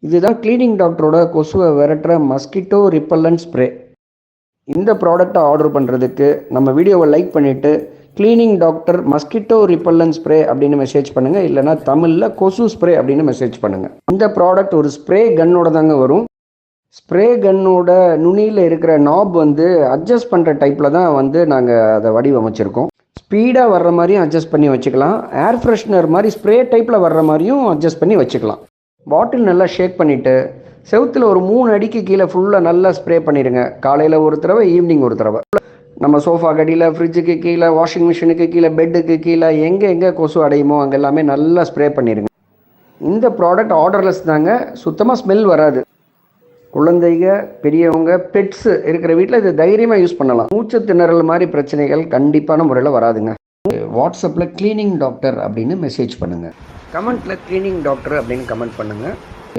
இதுதான் கிளீனிங் டாக்டரோட கொசுவை விரட்டுற மஸ்கிட்டோ ரிப்பல்லன்ட் ஸ்ப்ரே. இந்த ப்ராடக்டை ஆர்டர் பண்ணுறதுக்கு நம்ம வீடியோவை லைக் பண்ணிவிட்டு கிளீனிங் டாக்டர் மஸ்கிட்டோ ரிப்பல்லன்ட் ஸ்ப்ரே அப்படின்னு மெசேஜ் பண்ணுங்கள், இல்லைனா தமிழில் கொசு ஸ்ப்ரே அப்படின்னு மெசேஜ் பண்ணுங்கள். இந்த ப்ராடக்ட் ஒரு ஸ்ப்ரே கன்னோட தாங்க வரும். ஸ்ப்ரே கன்னோட நுனியில் இருக்கிற நாப் அட்ஜஸ்ட் பண்ணுற டைப்பில் தான் நாங்கள் அதை வடிவமைச்சிருக்கோம். ஸ்பீடாக வர்ற மாதிரியும் அட்ஜஸ்ட் பண்ணி வச்சுக்கலாம், ஏர் ஃப்ரெஷ்னர் மாதிரி ஸ்ப்ரே டைப்பில் வர்ற மாதிரியும் அட்ஜஸ்ட் பண்ணி வச்சுக்கலாம். பாட்டில் நல்லா ஷேக் பண்ணிவிட்டு செவுத்தில் ஒரு 3 அடிக்கு கீழே ஃபுல்லாக நல்லா ஸ்ப்ரே பண்ணிடுங்க. காலையில் ஒரு தடவை, ஈவினிங் ஒரு தடவை. நம்ம சோஃபா கடியில், ஃப்ரிட்ஜுக்கு கீழே, வாஷிங் மிஷினுக்கு கீழே, பெட்டுக்கு கீழே, எங்கே கொசு அடையுமோ அங்கே எல்லாமே நல்லா ஸ்ப்ரே பண்ணிடுங்க. இந்த ப்ராடக்ட் ஆர்டர்லெஸ் தாங்க, சுத்தமாக ஸ்மெல் வராது. குழந்தைங்க, பெரியவங்க, பெட்ஸு இருக்கிற வீட்டில் இது தைரியமாக யூஸ் பண்ணலாம். மூச்சு திணறல் மாதிரி பிரச்சனைகள் கண்டிப்பான முறையில் வராதுங்க. வாட்ஸ்அப்பில் கிளீனிங் டாக்டர் அப்படின்னு மெசேஜ் பண்ணுங்கள். கமெண்ட்டில் கிளீனிங் டாக்டர் அப்படின்னு கமெண்ட் பண்ணுங்கள்.